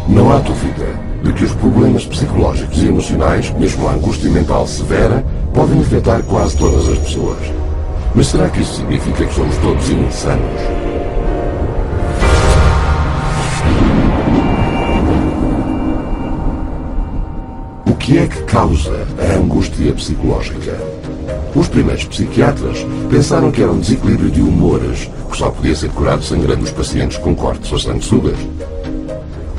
Não há dúvida de que os problemas psicológicos e emocionais, mesmo a angústia mental severa, podem afetar quase todas as pessoas. Mas será que isso significa que somos todos insanos? O que é que causa a angústia psicológica? Os primeiros psiquiatras pensaram que era um desequilíbrio de humores, que só podia ser curado sangrando os pacientes com cortes ou sanguessugas.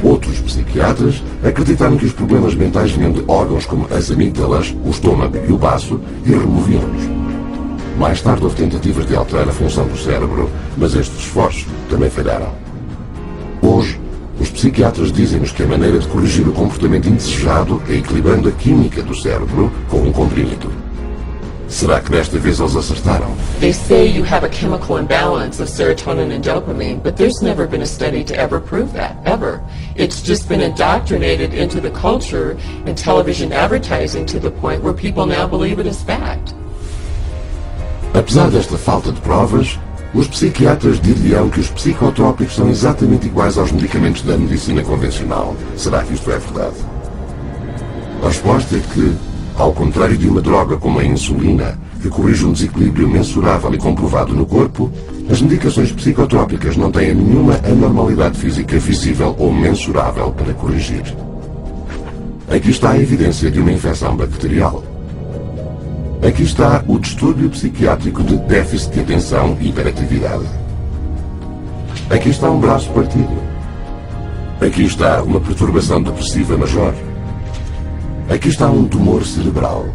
Outros psiquiatras acreditaram que os problemas mentais vinham de órgãos como as amígdalas, o estômago e o baço e removiam-nos. Mais tarde houve tentativas de alterar a função do cérebro, mas estes esforços também falharam. Hoje, os psiquiatras dizem-nos que a maneira de corrigir o comportamento indesejado é equilibrando a química do cérebro com um comprimido. Será que desta vez eles acertaram? They say you have a chemical imbalance of serotonin and dopamine, but there's never been a study to ever prove that, ever. It's just been indoctrinated into the culture and television advertising to the point where people now believe it is fact. Apesar desta falta de provas, os psiquiatras diriam que os psicotrópicos são exatamente iguais aos medicamentos da medicina convencional. Será que isto é verdade? A resposta é que, ao contrário de uma droga como a insulina, que corrige um desequilíbrio mensurável e comprovado no corpo, as medicações psicotrópicas não têm nenhuma anormalidade física visível ou mensurável para corrigir. Aqui está a evidência de uma infecção bacterial. Aqui está o distúrbio psiquiátrico de déficit de atenção e hiperatividade. Aqui está um braço partido. Aqui está uma perturbação depressiva major. Aqui está um tumor cerebral.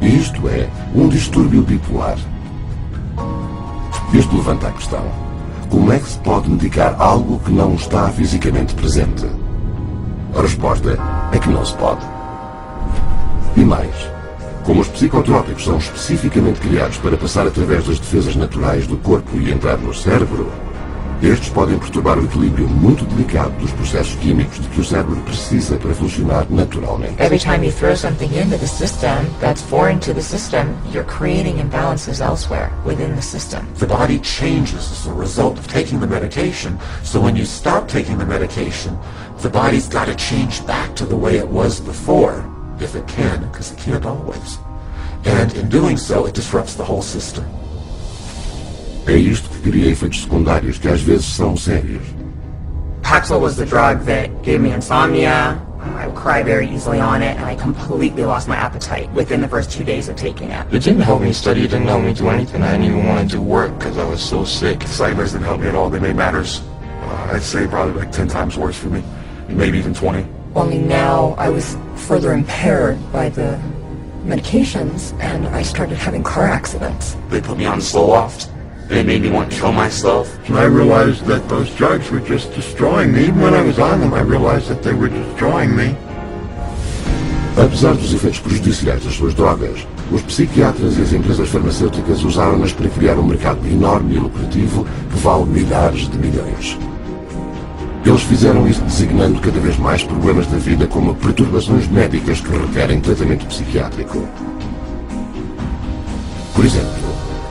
Isto é, um distúrbio bipolar. Isto levanta a questão: como é que se pode medicar algo que não está fisicamente presente? A resposta é que não se pode. E mais, como os psicotrópicos são especificamente criados para passar através das defesas naturais do corpo e entrar no cérebro, estes podem perturbar o equilíbrio muito delicado dos processos químicos de que o cérebro precisa para funcionar naturalmente. Every time you throw something into the system that's foreign to the system, you're creating imbalances elsewhere within the system. The body changes as a result of taking the medication, so when you stop taking the medication, the body's got to change back to the way it was before, if it can, because it can't always. And in doing so, it disrupts the whole system. É isto que cria efeitos secundários que às vezes são sérios. Paxil was the drug that gave me insomnia. I would cry very easily on it, and I completely lost my appetite within the first 2 days of taking it. It didn't help me study, it didn't help me do anything. I didn't even want to do work because I was so sick. Psychos didn't help me at all. They made matters, I'd say probably like 10 times worse for me, maybe even 20. Only now I was further impaired by the medications, and I started having car accidents. They put me on Zoloft. They made me want to kill myself. And I realized that those drugs were just destroying me. Even when I was on them, I realized that they were destroying me. Apesar dos efeitos prejudiciais das suas drogas, os psiquiatras e as empresas farmacêuticas usaram-nas para criar um mercado enorme e lucrativo que vale milhares de milhões. Eles fizeram isso designando cada vez mais problemas da vida como perturbações médicas que requerem tratamento psiquiátrico. Por exemplo,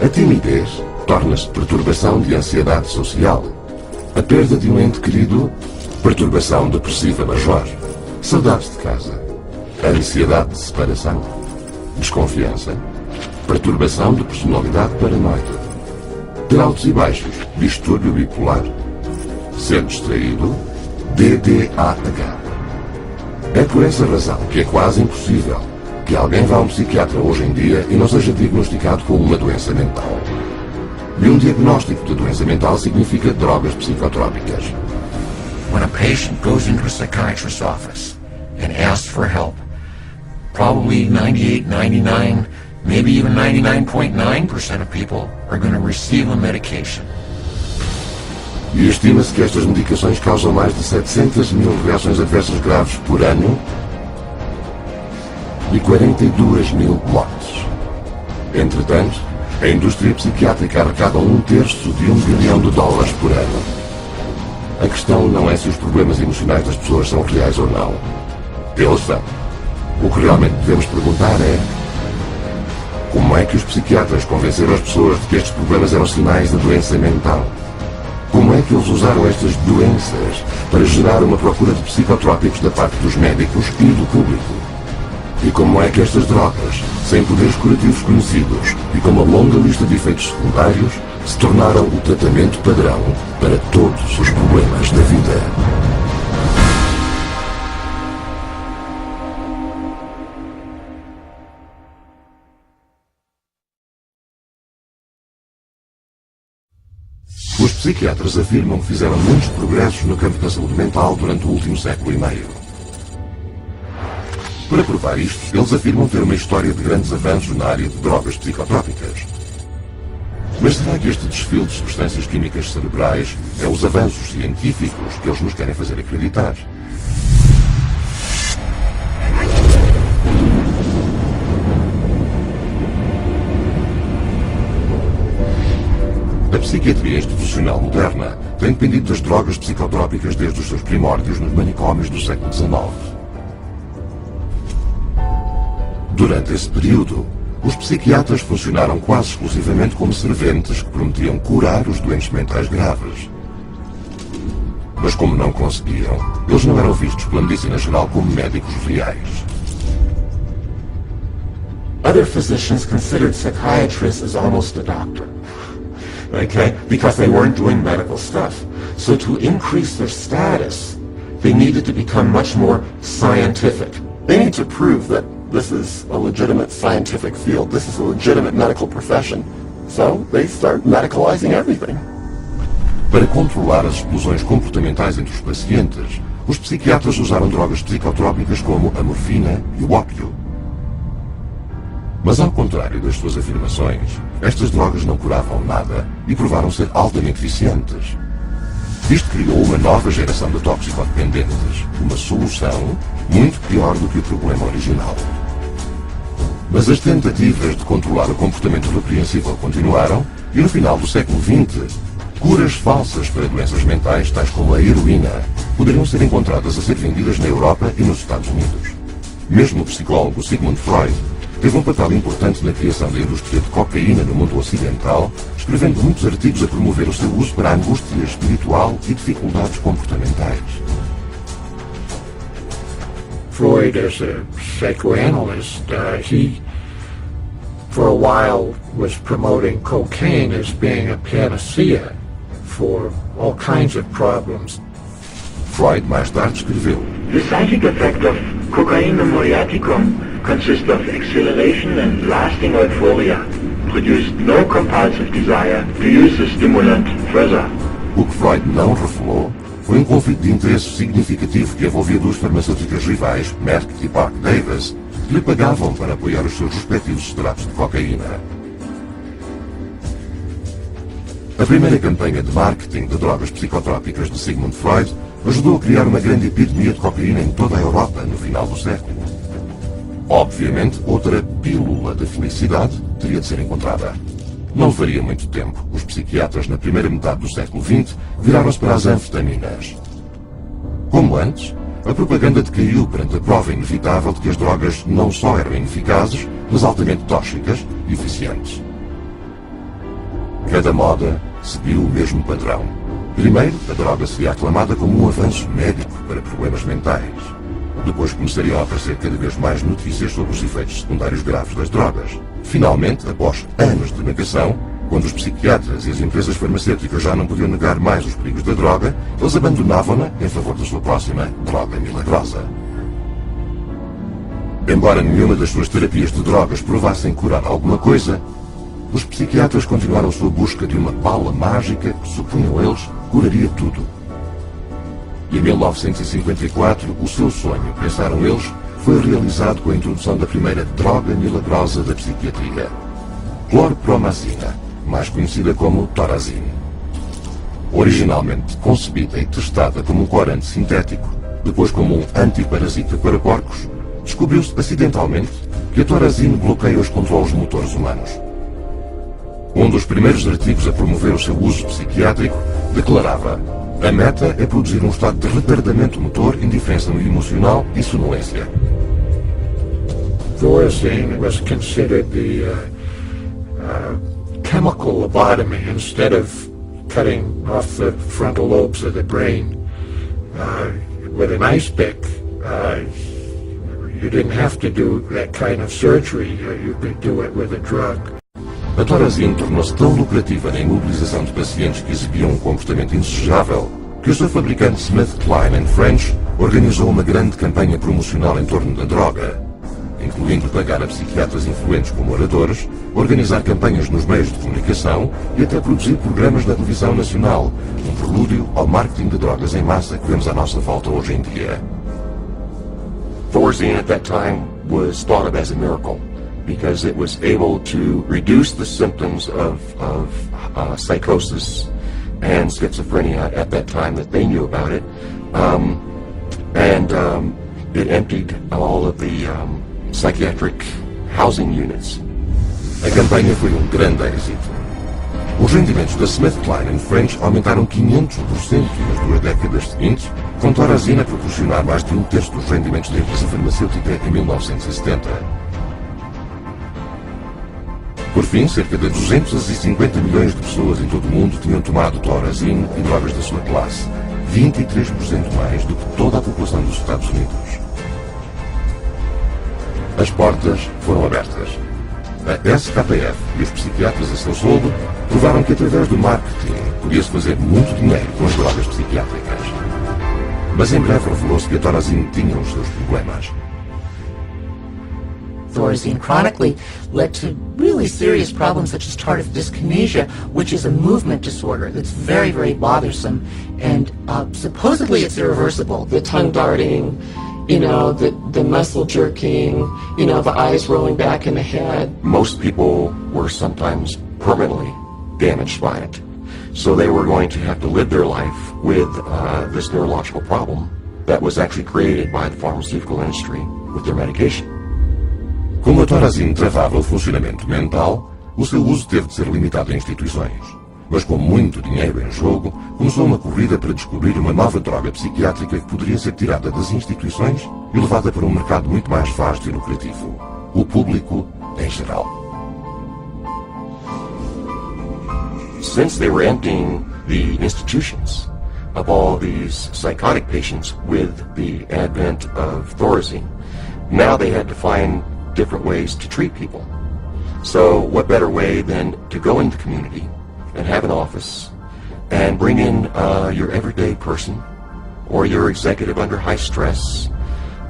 a timidez torna-se perturbação de ansiedade social. A perda de um ente querido, perturbação depressiva major. Saudades de casa. A ansiedade de separação. Desconfiança. Perturbação de personalidade paranoide. Ter altos e baixos, distúrbio bipolar. Ser distraído, DDAH. É por essa razão que é quase impossível que alguém vá a um psiquiatra hoje em dia e não seja diagnosticado com uma doença mental. E um diagnóstico de doença mental significa drogas psicotrópicas. When a patient goes into a psychiatrist's office and asks for help, probably 98, 99, maybe even 99.9% of people are going to receive a medication. E estima-se que estas medicações causam mais de 700 mil reações adversas graves por ano e 42 mil mortes. Entretanto, a indústria psiquiátrica arrecada $1/3 de $1 bilhão por ano. A questão não é se os problemas emocionais das pessoas são reais ou não. Eles são. O que realmente devemos perguntar é: como é que os psiquiatras convenceram as pessoas de que estes problemas eram sinais de doença mental? Como é que eles usaram estas doenças para gerar uma procura de psicotrópicos da parte dos médicos e do público? E como é que estas drogas, sem poderes curativos conhecidos e com uma longa lista de efeitos secundários, se tornaram o tratamento padrão para todos os problemas da vida? Os psiquiatras afirmam que fizeram muitos progressos no campo da saúde mental durante o último século e meio. Para provar isto, eles afirmam ter uma história de grandes avanços na área de drogas psicotrópicas. Mas será que este desfile de substâncias químicas cerebrais é os avanços científicos que eles nos querem fazer acreditar? A psiquiatria institucional moderna tem dependido das drogas psicotrópicas desde os seus primórdios nos manicômios do século XIX. Durante esse período, os psiquiatras funcionaram quase exclusivamente como serventes que prometiam curar os doentes mentais graves. Mas como não conseguiam, eles não eram vistos pela medicina geral como médicos reais. Other physicians considered psychiatrists as almost a doctor. Okay? Because they weren't doing medical stuff. So to increase their status, they needed to become much more scientific. They need to prove that this is a legitimate scientific field. This is a legitimate medical profession. So they start medicalizing everything. Para controlar as explosões comportamentais entre os pacientes, os psiquiatras usaram drogas psicotrópicas como a morfina e o ópio. Mas ao contrário das suas afirmações, estas drogas não curavam nada e provaram ser altamente viciantes. Isto criou uma nova geração de toxicodependentes, uma solução muito pior do que o problema original. Mas as tentativas de controlar o comportamento repreensível continuaram e no final do século XX, curas falsas para doenças mentais, tais como a heroína, poderiam ser encontradas a ser vendidas na Europa e nos Estados Unidos. Mesmo o psicólogo Sigmund Freud teve um papel importante na criação da indústria de cocaína no mundo ocidental, escrevendo muitos artigos a promover o seu uso para a angústia espiritual e dificuldades comportamentais. Freud, as a psychoanalyst, he, for a while, was promoting cocaine as being a panacea for all kinds of problems. Freud mais tarde escreveu: The psychic effect of cocainum muriaticum consists of exhilaration and lasting euphoria, produced no compulsive desire to use the stimulant further. O que Freud não revelou foi um conflito de interesses significativo que envolvia duas farmacêuticas rivais, Merck e Park Davis, que lhe pagavam para apoiar os seus respectivos extratos de cocaína. A primeira campanha de marketing de drogas psicotrópicas de Sigmund Freud ajudou a criar uma grande epidemia de cocaína em toda a Europa no final do século. Obviamente, outra pílula de felicidade teria de ser encontrada. Não levaria muito tempo. Os psiquiatras, na primeira metade do século XX, viraram-se para as anfetaminas. Como antes, a propaganda decaiu perante a prova inevitável de que as drogas não só eram ineficazes, mas altamente tóxicas e eficientes. Cada moda seguiu o mesmo padrão. Primeiro, a droga seria aclamada como um avanço médico para problemas mentais. Depois começariam a aparecer cada vez mais notícias sobre os efeitos secundários graves das drogas. Finalmente, após anos de negação, quando os psiquiatras e as empresas farmacêuticas já não podiam negar mais os perigos da droga, eles abandonavam-na em favor da sua próxima droga milagrosa. Embora nenhuma das suas terapias de drogas provassem curar alguma coisa, os psiquiatras continuaram sua busca de uma bala mágica que, supunham eles, curaria tudo. E em 1954, o seu sonho, pensaram eles, foi realizado com a introdução da primeira droga milagrosa da psiquiatria, clorpromazina, mais conhecida como Thorazine. Originalmente concebida e testada como um corante sintético, depois como um antiparasita para porcos, descobriu-se acidentalmente que a Thorazine bloqueia os controlos motores humanos. Um dos primeiros artigos a promover o seu uso psiquiátrico declarava: a meta é produzir um estado de retardamento motor, indiferença emocional e sonolência. Thorazine was considered the chemical lobotomy instead of cutting off the frontal lobes of the brain. With an ice pick, you didn't have to do that kind of surgery. You could do it with a drug. A Thorazine tornou-se tão lucrativa na imobilização de pacientes que exibiam um comportamento indesejável que o seu fabricante SmithKline French organizou uma grande campanha promocional em torno da droga, incluindo pagar a psiquiatras influentes como oradores, organizar campanhas nos meios de comunicação e até produzir programas na televisão nacional, um prelúdio ao marketing de drogas em massa que vemos à nossa volta hoje em dia. Thorazine at that time was thought of as a miracle because it was able to reduce the symptoms of psychosis and schizophrenia at that time that they knew about it, and it emptied all of the psychiatric housing units. A campanha foi um grande êxito. Os rendimentos da SmithKline French aumentaram 500% nas 2 décadas seguintes, com Thorazine a proporcionar mais de 1/3 dos rendimentos da empresa farmacêutica em 1970. Por fim, cerca de 250 milhões de pessoas em todo o mundo tinham tomado Thorazine e drogas da sua classe, 23% mais do que toda a população dos Estados Unidos. As portas foram abertas. A SKPF e os psiquiatras a seu soldo provaram que através do marketing podia-se fazer muito dinheiro com as drogas psiquiátricas. Mas em breve revelou-se que a Thorazine tinha os seus problemas. Thorazine chronically led to really serious problems such as tardive dyskinesia, which is a movement disorder that's very, very bothersome, and supposedly it's irreversible. The tongue darting, the muscle jerking, the eyes rolling back in the head. Most people were sometimes permanently damaged by it. So they were going to have to live their life with this neurological problem that was actually created by the pharmaceutical industry with their medication. Como a Thorazine travava o funcionamento mental, o seu uso teve de ser limitado em instituições. Mas com muito dinheiro em jogo, começou uma corrida para descobrir uma nova droga psiquiátrica que poderia ser tirada das instituições e levada para um mercado muito mais vasto e lucrativo. O público em geral. Since they were emptying the institutions of all these psychotic patients with the advent of Thorazine, now they had to find different ways to treat people. So what better way than to go into the community and have an office and bring in your everyday person or your executive under high stress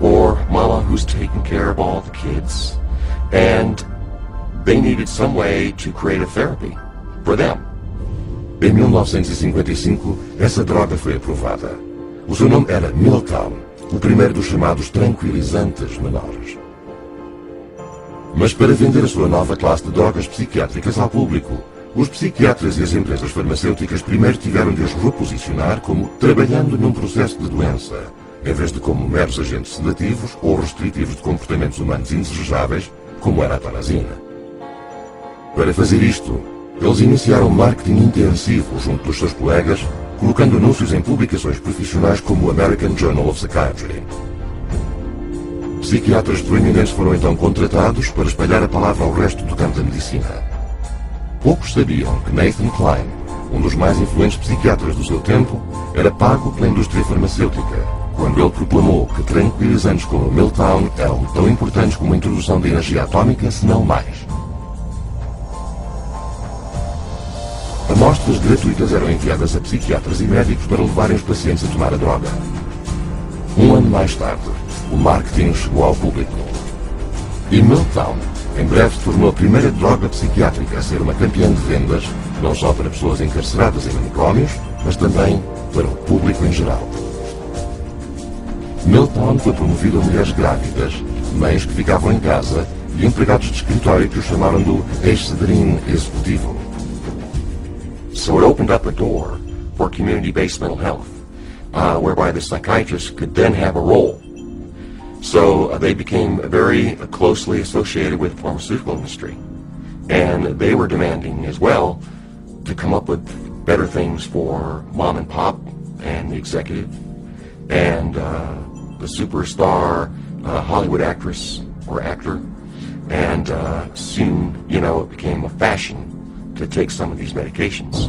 or mama who's taking care of all the kids, and they needed some way to create a therapy for them. Em 1955, essa droga foi aprovada. O seu nome era Miltown, o primeiro dos chamados tranquilizantes menores. Mas para vender a sua nova classe de drogas psiquiátricas ao público, os psiquiatras e as empresas farmacêuticas primeiro tiveram de os reposicionar como trabalhando num processo de doença, em vez de como meros agentes sedativos ou restritivos de comportamentos humanos indesejáveis, como era a Thorazine. Para fazer isto, eles iniciaram um marketing intensivo junto dos seus colegas, colocando anúncios em publicações profissionais como o American Journal of Psychiatry. Psiquiatras proeminentes foram então contratados para espalhar a palavra ao resto do campo da medicina. Poucos sabiam que Nathan Klein, um dos mais influentes psiquiatras do seu tempo, era pago pela indústria farmacêutica, quando ele proclamou que tranquilizantes como o Miltown eram tão importantes como a introdução da energia atômica, se não mais. Amostras gratuitas eram enviadas a psiquiatras e médicos para levarem os pacientes a tomar a droga. Um ano mais tarde, o marketing chegou ao público. E Miltown, em breve, se tornou a primeira droga psiquiátrica a ser uma campeã de vendas, não só para pessoas encarceradas em manicômios, mas também para o público em geral. Miltown foi promovido a mulheres grávidas, mães que ficavam em casa e empregados de escritório que o chamaram do ex-cedrino executivo. So it opened up a door for community-based mental health, whereby the psychiatrist could then have a role. So they became very closely associated with the pharmaceutical industry, and they were demanding as well to come up with better things for mom and pop and the executive and the superstar Hollywood actress or actor, and soon, it became a fashion to take some of these medications.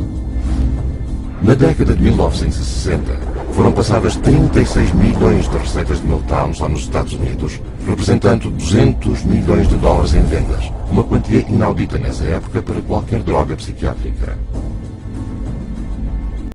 Na década de 1960, foram passadas 36 milhões de receitas de meltdown só nos Estados Unidos, representando 200 milhões de dólares em vendas, uma quantia inaudita nessa época para qualquer droga psiquiátrica.